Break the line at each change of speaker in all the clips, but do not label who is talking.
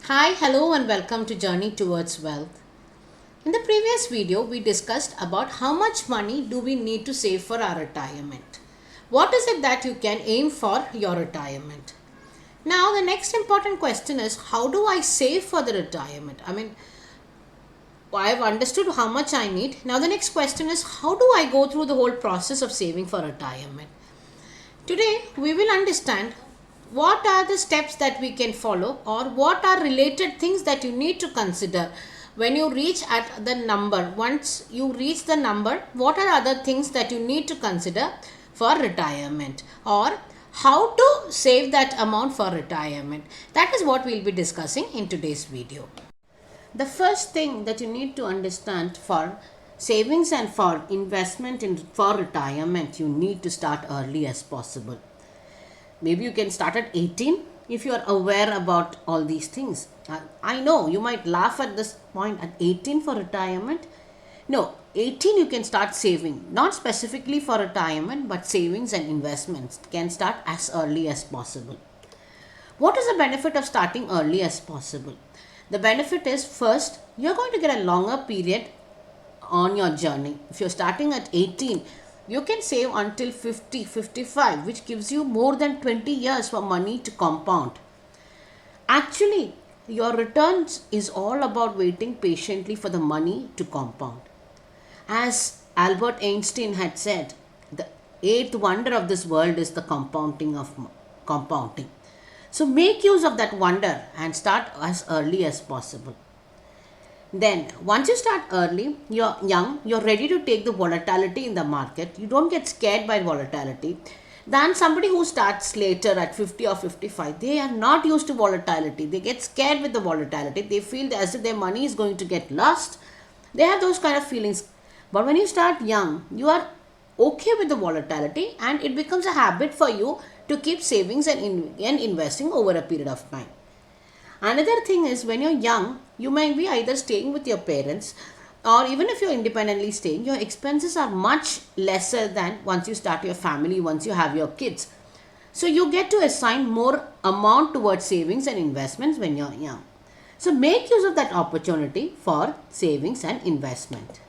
Hi, hello and welcome to Journey Towards Wealth. In the previous video, we discussed about how much money do we need to save for our retirement. What is it that you can aim for your retirement? Now, the next important question is how do I save for the retirement? I have understood how much I need. Now, the next question is how do I go through the whole process of saving for retirement? Today, we will understand what are the steps that we can follow or what are related things that you need to consider when you reach at the number. Once you reach the number, what are other things that you need to consider for retirement or how to save that amount for retirement. That is what we will be discussing in today's video. The first thing that you need to understand for savings and for investment in for retirement, you need to start early as possible. Maybe you can start at 18 if you are aware about all these things. I know you might laugh at this point, at 18 for retirement. No, 18 you can start saving, not specifically for retirement, but savings and investments can start as early as possible. What is the benefit of starting early as possible? The benefit is, first, you're going to get a longer period on your journey. If you're starting at 18, you can save until 50, 55, which gives you more than 20 years for money to compound. Actually, your returns is all about waiting patiently for the money to compound. As Albert Einstein had said, the eighth wonder of this world is the compounding. So make use of that wonder and start as early as possible. Then, once you start early, you're young, you're ready to take the volatility in the market. You don't get scared by volatility. Than somebody who starts later at 50 or 55, they are not used to volatility. They get scared with the volatility. They feel as if their money is going to get lost. They have those kind of feelings. But when you start young, you are okay with the volatility and it becomes a habit for you to keep savings and investing over a period of time. Another thing is, when you're young, you may be either staying with your parents or even if you're independently staying, your expenses are much lesser than once you start your family, once you have your kids. So you get to assign more amount towards savings and investments when you're young. So make use of that opportunity for savings and investment.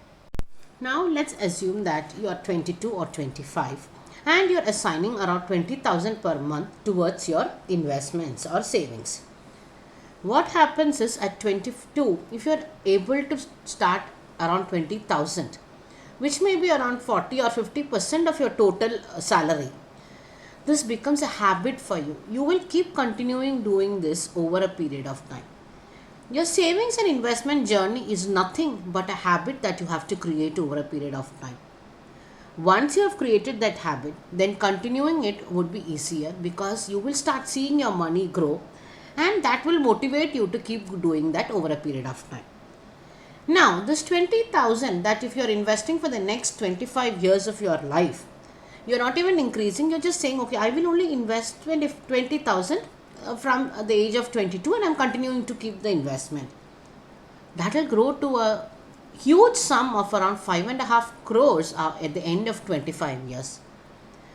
Now let's assume that you are 22 or 25 and you're assigning around 20,000 per month towards your investments or savings. What happens is, at 22, if you are able to start around 20,000, which may be around 40 or 50% of your total salary, this becomes a habit for you. You will keep continuing doing this over a period of time. Your savings and investment journey is nothing but a habit that you have to create over a period of time. Once you have created that habit, then continuing it would be easier because you will start seeing your money grow and that will motivate you to keep doing that over a period of time. Now, this 20,000 that if you're investing for the next 25 years of your life, you're not even increasing, you're just saying, okay, I will only invest 20,000 from the age of 22 and I'm continuing to keep the investment. That will grow to a huge sum of around 5.5 crores at the end of 25 years.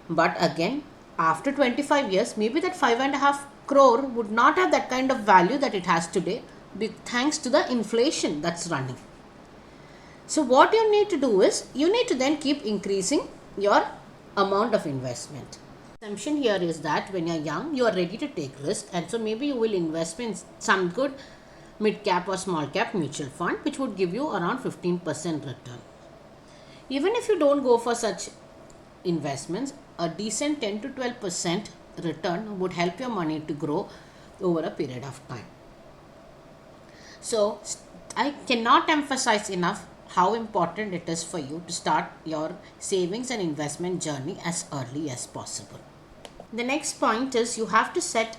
But again, after 25 years, maybe that 5.5 crore would not have that kind of value that it has today, thanks to the inflation that's running. So what you need to do is, you need to then keep increasing your amount of investment. Assumption here is that when you're young, you are ready to take risk, and so maybe you will invest in some good mid cap or small cap mutual fund, which would give you around 15% return. Even if you don't go for such investments, a decent 10 to 12% return would help your money to grow over a period of time. So I cannot emphasize enough how important it is for you to start your savings and investment journey as early as possible. The next point is, you have to set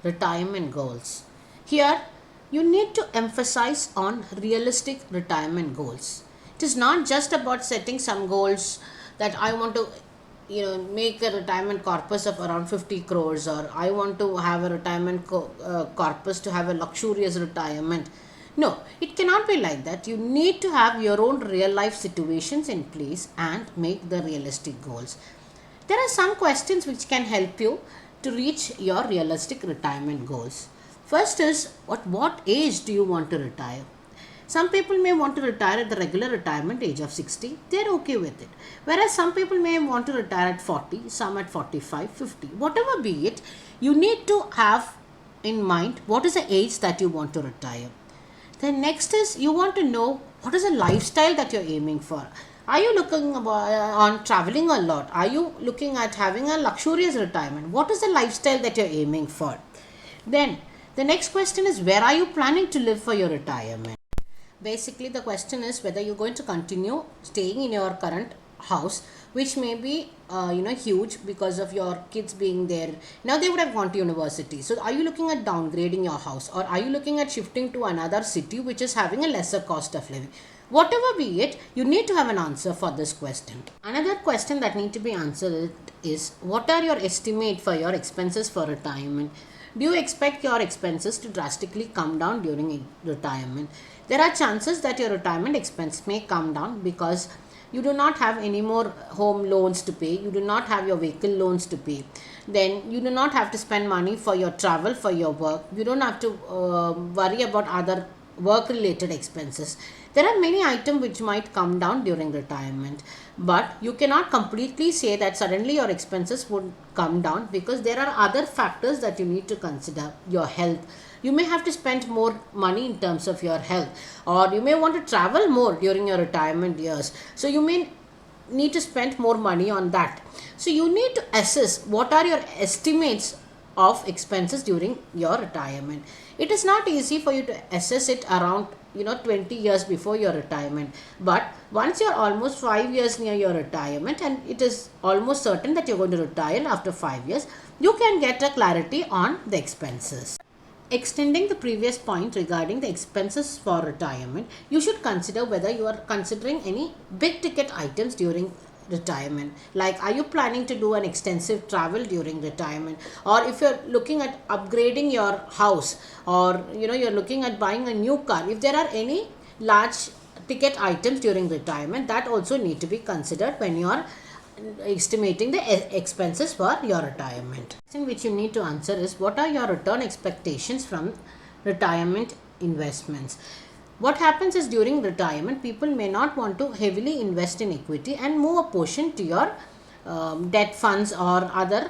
retirement goals. Here you need to emphasize on realistic retirement goals. It is not just about setting some goals that I want to make a retirement corpus of around 50 crores, or I want to have a retirement corpus to have a luxurious retirement. No, it cannot be like that. You need to have your own real life situations in place and make the realistic goals. There are some questions which can help you to reach your realistic retirement goals. First is what age do you want to retire? Some people may want to retire at the regular retirement age of 60. They're okay with it. Whereas some people may want to retire at 40, some at 45, 50. Whatever be it, you need to have in mind what is the age that you want to retire. Then next is you want to know what is the lifestyle that you're aiming for. Are you looking on traveling a lot? Are you looking at having a luxurious retirement? What is the lifestyle that you're aiming for? Then the next question is, where are you planning to live for your retirement? Basically, the question is whether you're going to continue staying in your current house, which may be huge because of your kids being there. Now they would have gone to university. So are you looking at downgrading your house, or are you looking at shifting to another city which is having a lesser cost of living? Whatever be it, you need to have an answer for this question. Another question that need to be answered is, what are your estimate for your expenses for retirement? Do you expect your expenses to drastically come down during retirement? There are chances that your retirement expense may come down because you do not have any more home loans to pay, you do not have your vehicle loans to pay, then you do not have to spend money for your travel, for your work, you don't have to worry about other work related expenses. There are many items which might come down during retirement, but you cannot completely say that suddenly your expenses would come down, because there are other factors that you need to consider. Your health, you may have to spend more money in terms of your health, or you may want to travel more during your retirement years, so you may need to spend more money on that. So you need to assess what are your estimates of expenses during your retirement. It is not easy for you to assess it around 20 years before your retirement, but once you're almost 5 years near your retirement and it is almost certain that you're going to retire after 5 years, you can get a clarity on the expenses. Extending the previous point regarding the expenses for retirement, you should consider whether you are considering any big ticket items during retirement. Like, are you planning to do an extensive travel during retirement, or if you're looking at upgrading your house, or you're looking at buying a new car, if there are any large ticket items during retirement, that also need to be considered when you are estimating the expenses for your retirement. Question which you need to answer is, what are your return expectations from retirement investments? What happens is, during retirement, people may not want to heavily invest in equity and move a portion to your debt funds or other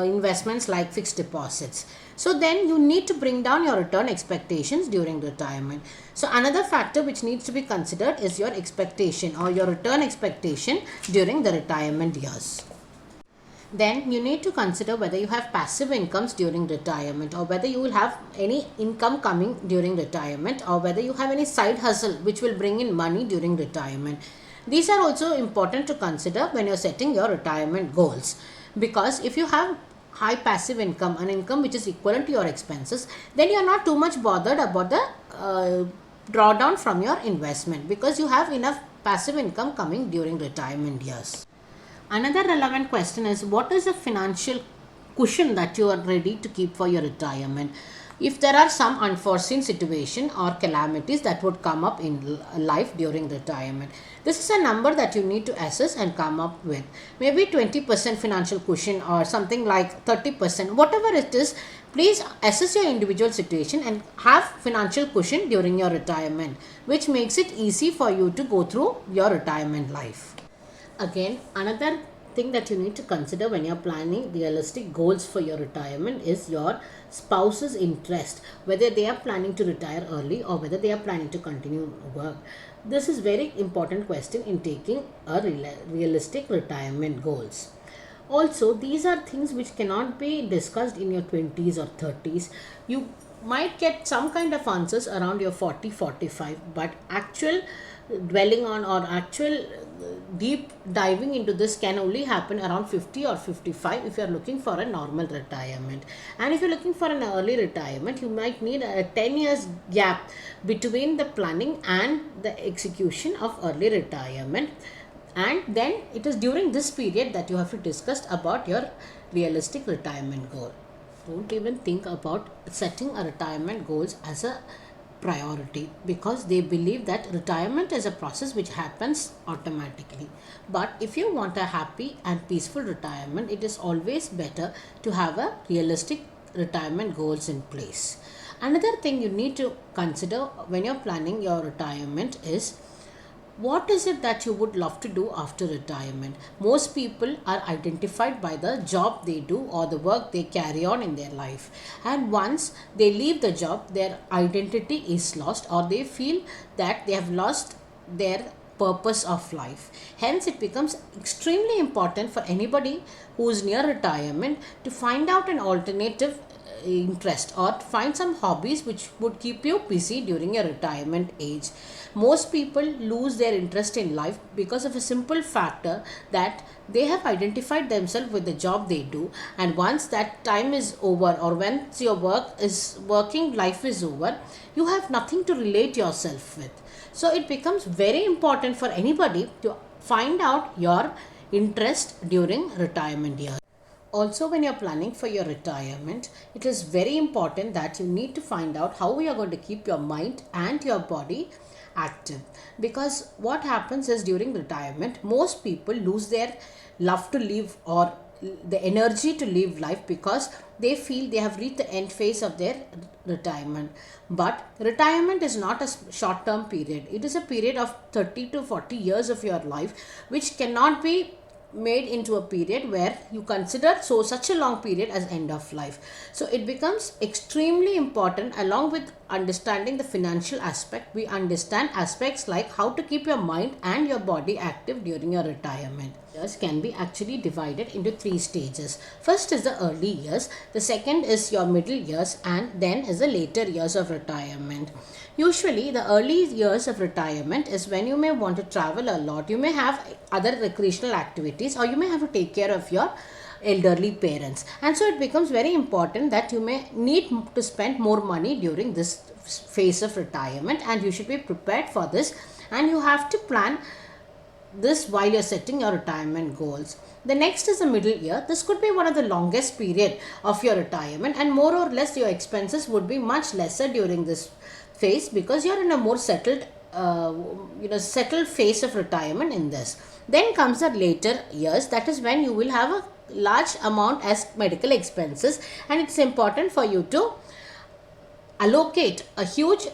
investments like fixed deposits. So then you need to bring down your return expectations during retirement. So another factor which needs to be considered is your expectation or your return expectation during the retirement years. Then you need to consider whether you have passive incomes during retirement, or whether you will have any income coming during retirement, or whether you have any side hustle which will bring in money during retirement. These are also important to consider when you're setting your retirement goals, because if you have high passive income, an income which is equivalent to your expenses, then you are not too much bothered about the drawdown from your investment, because you have enough passive income coming during retirement years. Another relevant question is, what is the financial cushion that you are ready to keep for your retirement? If there are some unforeseen situation or calamities that would come up in life during retirement, this is a number that you need to assess and come up with. Maybe 20% financial cushion, or something like 30%, whatever it is. Please assess your individual situation and have financial cushion during your retirement, which makes it easy for you to go through your retirement life. Again, another thing that you need to consider when you're planning realistic goals for your retirement is your spouse's interest, whether they are planning to retire early or whether they are planning to continue work. This is very important question in taking a realistic retirement goals. Also, these are things which cannot be discussed in your 20s or 30s. You might get some kind of answers around your 40, 45, but actual dwelling on or actual deep diving into this can only happen around 50 or 55 if you are looking for a normal retirement. And if you're looking for an early retirement, you might need a 10 years gap between the planning and the execution of early retirement, and then it is during this period that you have to discuss about your realistic retirement goal. Don't even think about setting a retirement goals as a priority, because they believe that retirement is a process which happens automatically. But if you want a happy and peaceful retirement, it is always better to have a realistic retirement goals in place. Another thing you need to consider when you're planning your retirement is, what is it that you would love to do after retirement? Most people are identified by the job they do or the work they carry on in their life. And once they leave the job, their identity is lost, or they feel that they have lost their purpose of life. Hence, it becomes extremely important for anybody who is near retirement to find out an alternative interest, or find some hobbies which would keep you busy during your retirement age. Most people lose their interest in life because of a simple factor that they have identified themselves with the job they do, and once that time is over, or once your working life is over, you have nothing to relate yourself with. So it becomes very important for anybody to find out your interest during retirement years. Also, when you're planning for your retirement, it is very important that you need to find out how you are going to keep your mind and your body active. Because what happens is, during retirement, most people lose their love to live, or the energy to live life, because they feel they have reached the end phase of their retirement. But retirement is not a short term period, it is a period of 30 to 40 years of your life, which cannot be made into a period where you consider so such a long period as end of life. So it becomes extremely important, along with understanding the financial aspect, we understand aspects like how to keep your mind and your body active during your retirement. Years can be actually divided into three stages. First is the early years, the second is your middle years, and then is the later years of retirement. Usually, the early years of retirement is when you may want to travel a lot, you may have other recreational activities, or you may have to take care of your elderly parents. And so, it becomes very important that you may need to spend more money during this phase of retirement, and you should be prepared for this, and you have to plan this while you're setting your retirement goals. The next is the middle year. This could be one of the longest period of your retirement, and more or less your expenses would be much lesser during this phase, because you're in a more settled settled phase of retirement in this. Then comes the later years, that is when you will have a large amount as medical expenses, and it's important for you to allocate a huge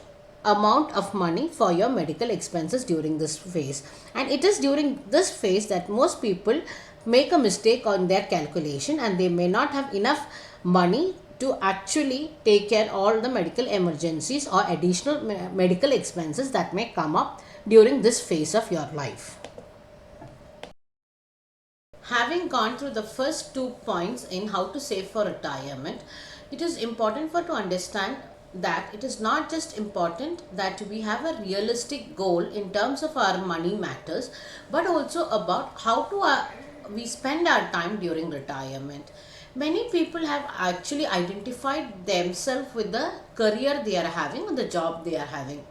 amount of money for your medical expenses during this phase. And it is during this phase that most people make a mistake on their calculation, and they may not have enough money to actually take care all the medical emergencies or additional medical expenses that may come up during this phase of your life. Having gone through the first 2 points in how to save for retirement, it is important for to understand that it is not just important that we have a realistic goal in terms of our money matters, but also about how to we spend our time during retirement. Many people have actually identified themselves with the career they are having or the job they are having.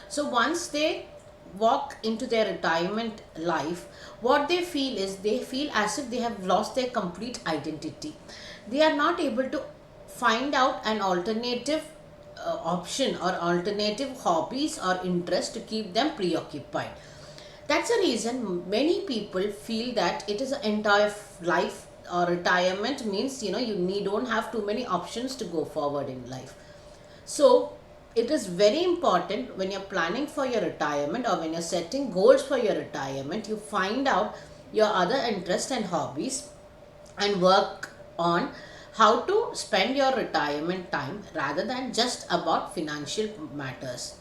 So once they walk into their retirement life, what they feel is, they feel as if they have lost their complete identity. They are not able to find out an alternative option or alternative hobbies or interest to keep them preoccupied. That's the reason many people feel that it is an entire life, or retirement means, don't have too many options to go forward in life. So it is very important, when you're planning for your retirement or when you're setting goals for your retirement, you find out your other interests and hobbies, and work on how to spend your retirement time rather than just about financial matters.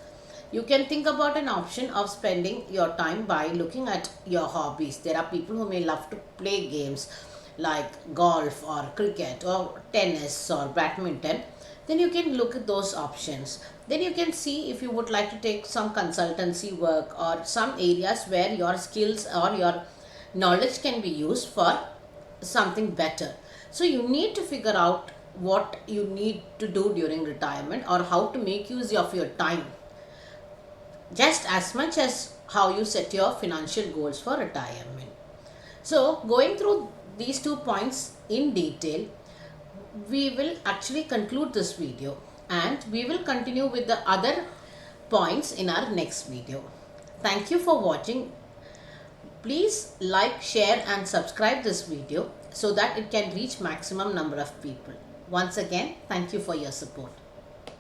You can think about an option of spending your time by looking at your hobbies. There are people who may love to play games like golf or cricket or tennis or badminton. Then you can look at those options. Then you can see if you would like to take some consultancy work, or some areas where your skills or your knowledge can be used for something better. So you need to figure out what you need to do during retirement, or how to make use of your time, just as much as how you set your financial goals for retirement. So going through these 2 points in detail, we will actually conclude this video, and we will continue with the other points in our next video. Thank you for watching. Please like, share and subscribe this video so that it can reach maximum number of people. Once again, thank you for your support.